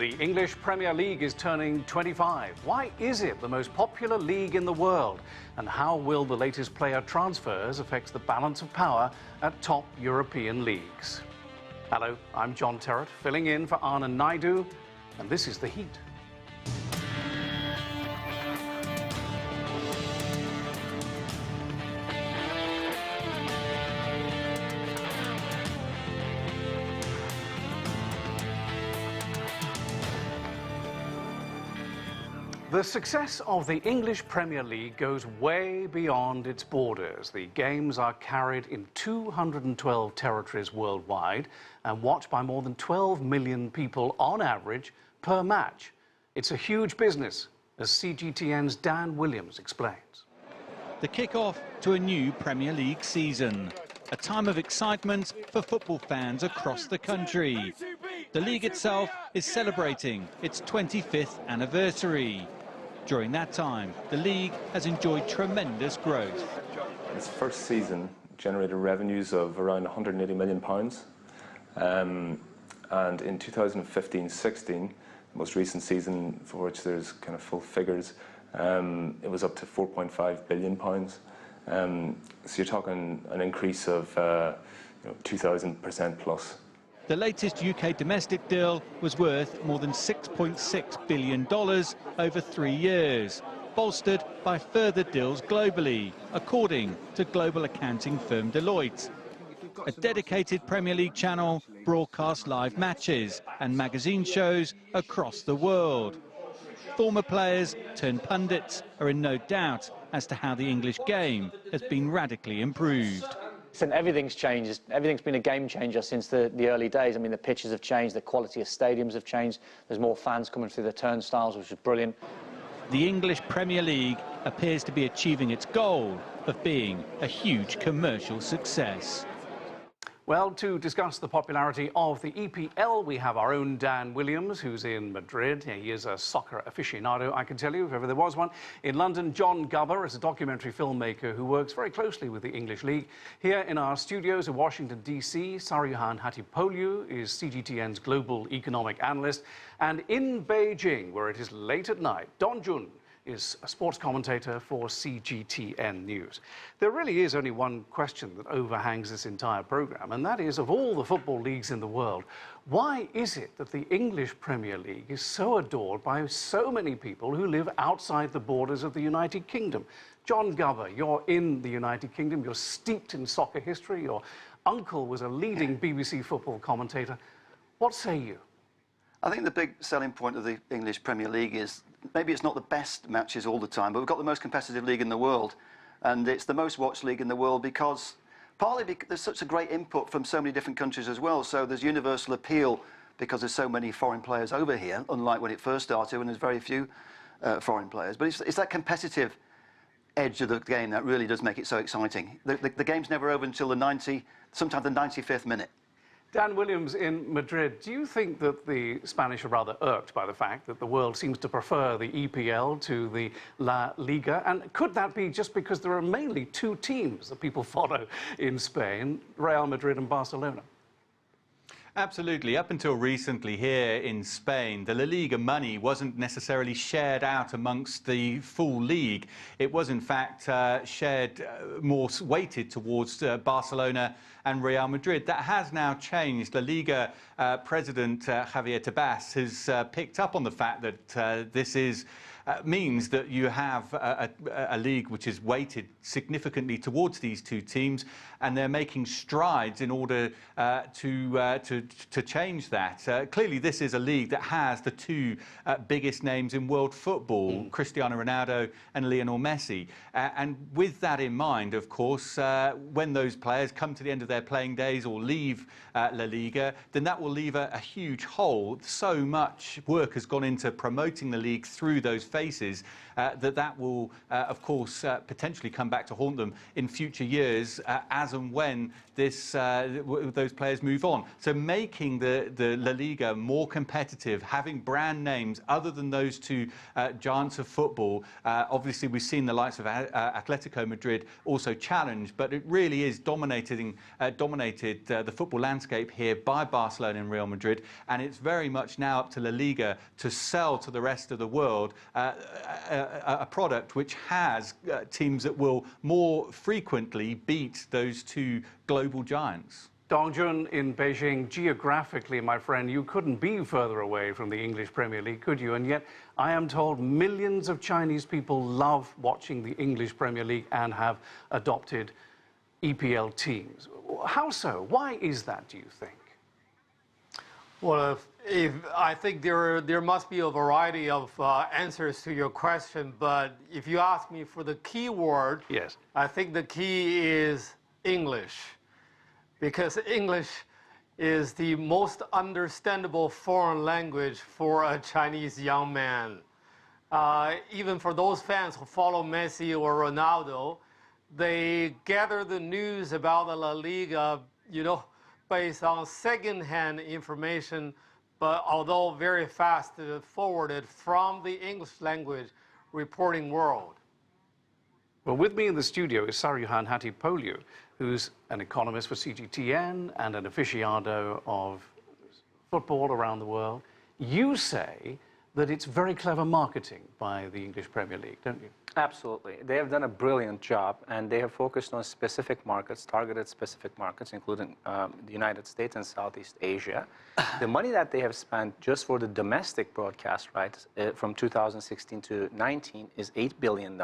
The English Premier League is turning 25. Why is it the most popular league in the world? And how will the latest player transfers affect the balance of power at top European leagues? Hello, I'm John Terrett, filling in for Anand Naidu, and this is The Heat. The success of the English Premier League goes way beyond its borders. The games are carried in 212 territories worldwide and watched by more than 12 million people on average per match. It's a huge business, as CGTN's Dan Williams explains. The kick-off to a new Premier League season. A time of excitement for football fans across the country. The league itself is celebrating its 25th anniversary. During that time, the league has enjoyed tremendous growth. Its first season generated revenues of around £180 million. And in 2015-16, the most recent season for which there's kind of full figures, it was up to £4.5 billion. So you're talking an increase of 2,000% plus. The latest UK domestic deal was worth more than $6.6 billion over 3 years, bolstered by further deals globally, according to global accounting firm Deloitte. A dedicated Premier League channel broadcasts live matches and magazine shows across the world. Former players turned pundits are in no doubt as to how the English game has been radically improved. And everything's changed. Everything's been a game changer since the early days. I mean, the pitches have changed, the quality of stadiums have changed. There's more fans coming through the turnstiles, which is brilliant. The English Premier League appears to be achieving its goal of being a huge commercial success. Well, to discuss the popularity of the EPL, we have our own Dan Williams, who's in Madrid. He is a soccer aficionado, I can tell you, if ever there was one. In London, John Gubba is a documentary filmmaker who works very closely with the English League. Here in our studios in Washington, D.C., Saruhan Hatipoglu is CGTN's global economic analyst. And in Beijing, where it is late at night, Don Jun is a sports commentator for CGTN News. There really is only one question that overhangs this entire program, and that is, of all the football leagues in the world, why is it that the English Premier League is so adored by so many people who live outside the borders of the United Kingdom? John Gubba, you're in the United Kingdom, you're steeped in soccer history, your uncle was a leading BBC football commentator. What say you? I think the big selling point of the English Premier League is maybe it's not the best matches all the time, but we've got the most competitive league in the world. And it's the most watched league in the world because, partly because there's such a great input from so many different countries as well. So there's universal appeal because there's so many foreign players over here, unlike when it first started when there's very few foreign players. But it's that competitive edge of the game that really does make it so exciting. The game's never over until sometimes the 95th minute. Dan Williams in Madrid, do you think that the Spanish are rather irked by the fact that the world seems to prefer the EPL to the La Liga? And could that be just because there are mainly two teams that people follow in Spain, Real Madrid and Barcelona? Absolutely. Up until recently here in Spain, the La Liga money wasn't necessarily shared out amongst the full league. It was, in fact, shared more weighted towards Barcelona and Real Madrid. That has now changed. La Liga president Javier Tebas has picked up on the fact that this means that you have a league which is weighted significantly towards these two teams, and they're making strides in order to change that. Clearly, this is a league that has the two biggest names in world football, Cristiano Ronaldo and Lionel Messi. And with that in mind, of course, when those players come to the end of their playing days or leave La Liga, then that will leave a huge hole. So much work has gone into promoting the league through those faces, that will, of course, potentially come back to haunt them in future years as and when those players move on. So making the La Liga more competitive, having brand names other than those two giants of football. Obviously, we've seen the likes of Atletico Madrid also challenged, but it really is dominated the football landscape here by Barcelona and Real Madrid, and it's very much now up to La Liga to sell to the rest of the world a product which has teams that will more frequently beat those two global giants. Dongjun in Beijing, geographically, my friend, you couldn't be further away from the English Premier League, could you? And yet, I am told millions of Chinese people love watching the English Premier League and have adopted EPL teams. How so? Why is that, do you think? Well, I think there must be a variety of answers to your question, but if you ask me for the key word, yes, I think the key is English. Because English is the most understandable foreign language for a Chinese young man. Even for those fans who follow Messi or Ronaldo, they gather the news about the La Liga, based on second-hand information, but although very fast forwarded from the English language reporting world. Well, with me in the studio is Saruhan Hatipoglu, who's an economist for CGTN and an aficionado of football around the world. You say that it's very clever marketing by the English Premier League, don't you? Absolutely. They have done a brilliant job, and they have focused on specific markets, targeted specific markets, including the United States and Southeast Asia. The money that they have spent just for the domestic broadcast rights from 2016 to 19 is $8 billion.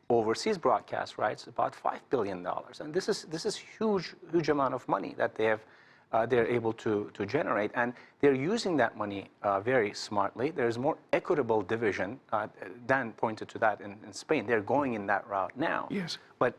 Overseas broadcast rights about $5 billion, and this is huge amount of money that they're able to generate, and they're using that money very smartly. There's more equitable division. Dan pointed to that in Spain. They're going in that route now. Yes. But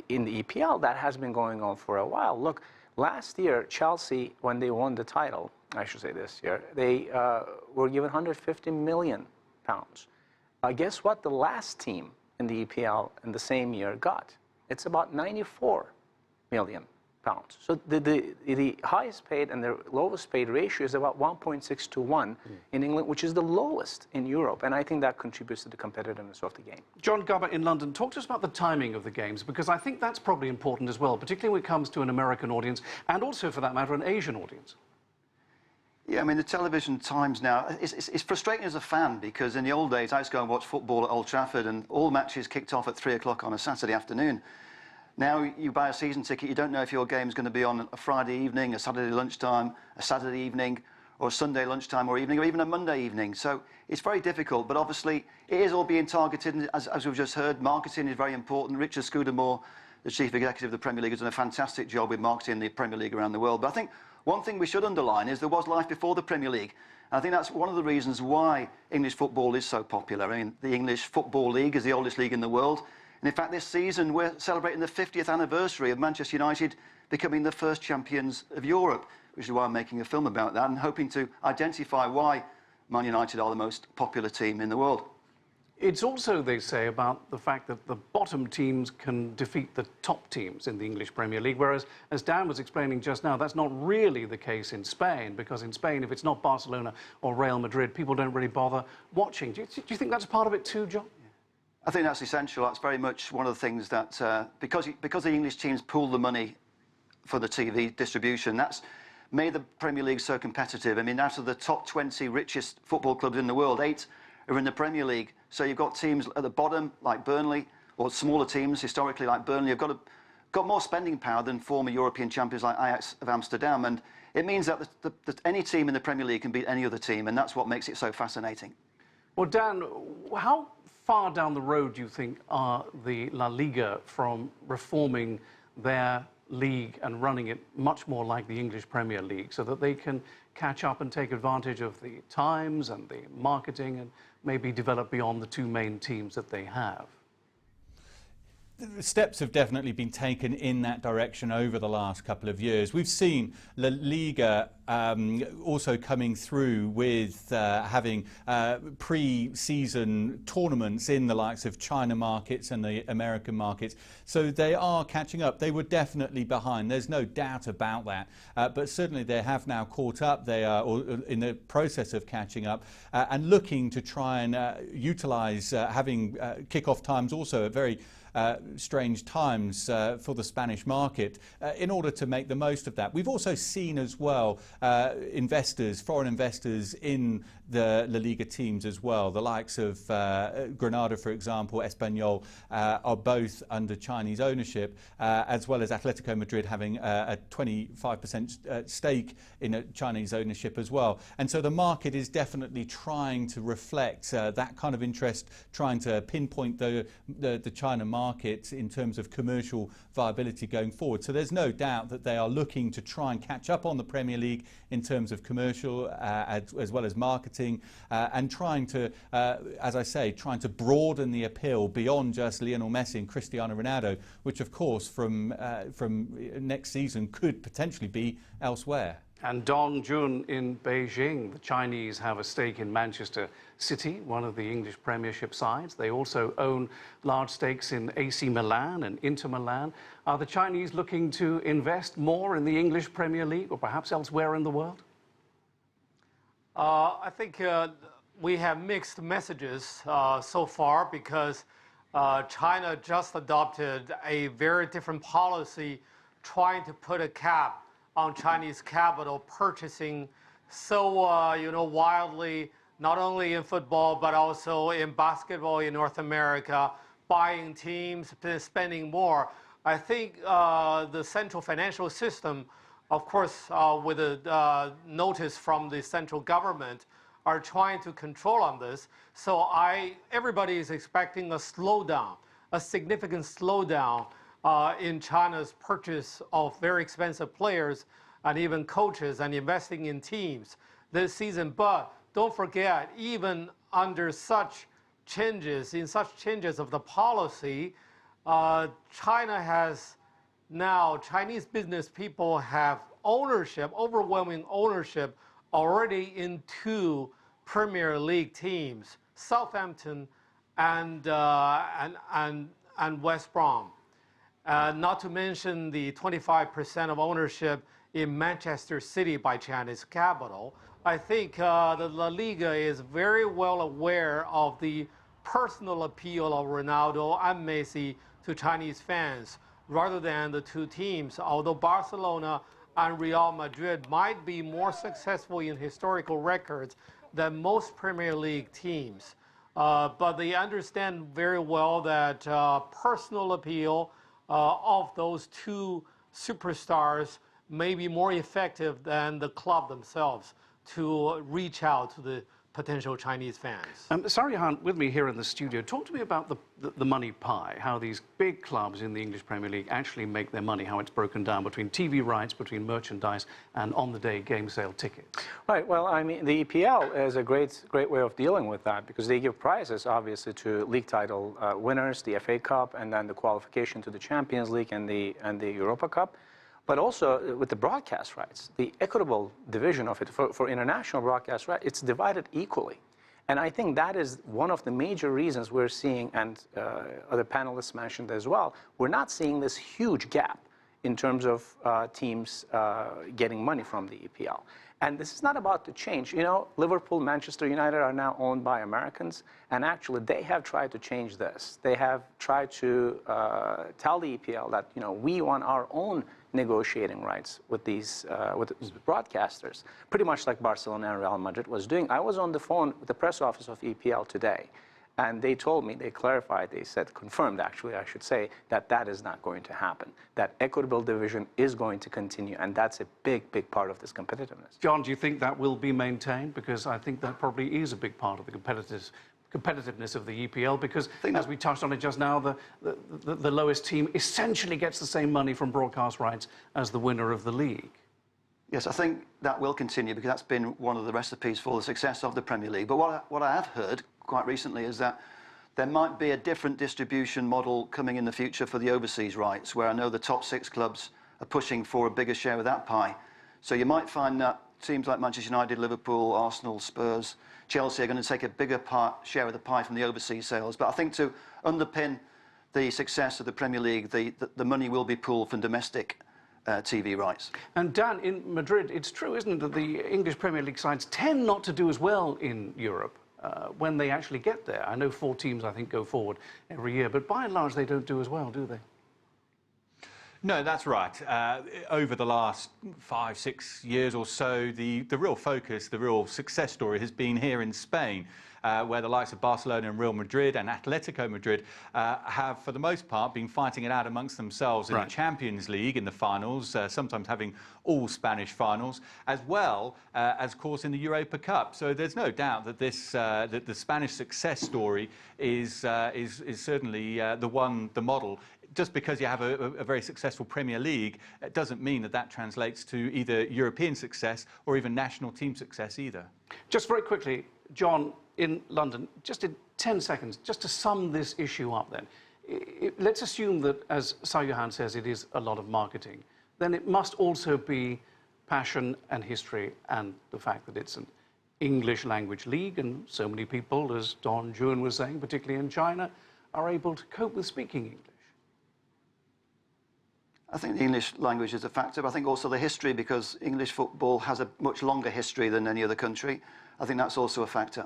in the EPL, that has been going on for a while. Look, last year Chelsea, when they won the title, I should say this year, they were given £150 million. Guess what? The last team in the EPL in the same year got. It's about £94 million. So the highest paid and the lowest paid ratio is about 1.6 to 1 in England, which is the lowest in Europe, and I think that contributes to the competitiveness of the game. John Gubba in London, talk to us about the timing of the games, because I think that's probably important as well, particularly when it comes to an American audience and also, for that matter, an Asian audience. Yeah, I mean, the television times now, it's frustrating as a fan, because in the old days, I used to go and watch football at Old Trafford, and all matches kicked off at 3 o'clock on a Saturday afternoon. Now you buy a season ticket, you don't know if your game's going to be on a Friday evening, a Saturday lunchtime, a Saturday evening, or a Sunday lunchtime or evening, or even a Monday evening. So it's very difficult, but obviously it is all being targeted, and as we've just heard, marketing is very important. Richard Scudamore, the chief executive of the Premier League, has done a fantastic job with marketing the Premier League around the world. But I think one thing we should underline is there was life before the Premier League. And I think that's one of the reasons why English football is so popular. I mean, the English Football League is the oldest league in the world. And in fact, this season, we're celebrating the 50th anniversary of Manchester United becoming the first champions of Europe, which is why I'm making a film about that and hoping to identify why Man United are the most popular team in the world. It's also, they say, about the fact that the bottom teams can defeat the top teams in the English Premier League, whereas, as Dan was explaining just now, that's not really the case in Spain, because in Spain, if it's not Barcelona or Real Madrid, people don't really bother watching. Do you think that's part of it too, John? I think that's essential. That's very much one of the things that, because the English teams pool the money for the TV distribution, that's made the Premier League so competitive. I mean, out of the top 20 richest football clubs in the world, 8 are in the Premier League. So you've got teams at the bottom, like Burnley, or smaller teams, historically, like Burnley, have got more spending power than former European champions like Ajax of Amsterdam. And it means that any team in the Premier League can beat any other team, and that's what makes it so fascinating. Well, Dan, how far down the road do you think are the La Liga from reforming their league and running it much more like the English Premier League, so that they can catch up and take advantage of the times and the marketing and maybe develop beyond the two main teams that they have? steps have definitely been taken in that direction over the last couple of years. We've seen La Liga also coming through with having pre-season tournaments in the likes of China markets and the American markets. So they are catching up. They were definitely behind. There's no doubt about that. But certainly they have now caught up. They are in the process of catching up and looking to try and utilise having kick-off times also at very strange times for the Spanish market in order to make the most of that. We've also seen as well investors, foreign investors in the La Liga teams as well. The likes of Granada, for example, Espanyol are both under Chinese ownership, as well as Atletico Madrid having a 25% stake in a Chinese ownership as well. And so the market is definitely trying to reflect that kind of interest, trying to pinpoint the China market in terms of commercial viability going forward. So there's no doubt that they are looking to try and catch up on the Premier League in terms of commercial as well as marketing and trying to, as I say, trying to broaden the appeal beyond just Lionel Messi and Cristiano Ronaldo, which of course from next season could potentially be elsewhere. And Dongjun in Beijing, the Chinese have a stake in Manchester City, one of the English Premiership sides. They also own large stakes in AC Milan and Inter Milan. Are the Chinese looking to invest more in the English Premier League or perhaps elsewhere in the world? I think we have mixed messages so far because China just adopted a very different policy trying to put a cap on Chinese capital purchasing so wildly, not only in football but also in basketball in North America, buying teams, spending more. I think the central financial system, of course, with a notice from the central government, are trying to control on this. So everybody is expecting a slowdown, a significant slowdown in China's purchase of very expensive players and even coaches and investing in teams this season. But don't forget, even under such changes, of the policy, China has now, Chinese business people have ownership, overwhelming ownership already in two Premier League teams, Southampton and West Brom. Not to mention the 25% of ownership in Manchester City by Chinese capital. I think the La Liga is very well aware of the personal appeal of Ronaldo and Messi to Chinese fans, rather than the two teams. Although Barcelona and Real Madrid might be more successful in historical records than most Premier League teams, but they understand very well that personal appeal of those two superstars may be more effective than the club themselves to reach out to the potential Chinese fans. Saruhan, with me here in the studio, talk to me about the money pie, how these big clubs in the English Premier League actually make their money, how it's broken down between TV rights, between merchandise and on-the-day game sale tickets. Right, well, I mean, the EPL is a great way of dealing with that because they give prizes, obviously, to league title winners, the FA Cup, and then the qualification to the Champions League and the Europa Cup. But also with the broadcast rights, the equitable division of it for international broadcast rights, it's divided equally. And I think that is one of the major reasons we're seeing, and other panelists mentioned as well, we're not seeing this huge gap in terms of teams getting money from the EPL. And this is not about to change. You know, Liverpool, Manchester United are now owned by Americans, and actually they have tried to change this. They have tried to tell the EPL that, you know, we want our own negotiating rights with these broadcasters, pretty much like Barcelona and Real Madrid was doing. I was on the phone with the press office of EPL today, and they told me, they clarified, they said, confirmed actually, I should say, that that is not going to happen. That equitable division is going to continue, and that's a big, big part of this competitiveness. John, do you think that will be maintained? Because I think that probably is a big part of the competitiveness of the EPL, because as we touched on it just now, the lowest team essentially gets the same money from broadcast rights as the winner of the league. Yes, I think that will continue because that's been one of the recipes for the success of the Premier League. But what I have heard quite recently is that there might be a different distribution model coming in the future for the overseas rights, where I know the top 6 clubs are pushing for a bigger share of that pie. So you might find that teams like Manchester United, Liverpool, Arsenal, Spurs, Chelsea are going to take a bigger share of the pie from the overseas sales. But I think to underpin the success of the Premier League, the money will be pooled from domestic TV rights. And Dan, in Madrid, it's true, isn't it, that the English Premier League sides tend not to do as well in Europe when they actually get there. I know 4 teams, I think, go forward every year, but by and large they don't do as well, do they? No, that's right. Over the last 5, 6 years or so, the real focus, the real success story has been here in Spain, where the likes of Barcelona and Real Madrid and Atletico Madrid have, for the most part, been fighting it out amongst themselves in the Champions League in the finals, sometimes having all Spanish finals, as well as, of course, in the Europa Cup. So there's no doubt that this that the Spanish success story is certainly the model. Just because you have a very successful Premier League, it doesn't mean that that translates to either European success or even national team success either. Just very quickly, John, in London, just in 10 seconds, just to sum this issue up then. Let's assume that, as Saruhan says, it is a lot of marketing. Then it must also be passion and history and the fact that it's an English language league, and so many people, as Don Juan was saying, particularly in China, are able to cope with speaking English. I think the English language is a factor, but I think also the history, because English football has a much longer history than any other country. I think that's also a factor.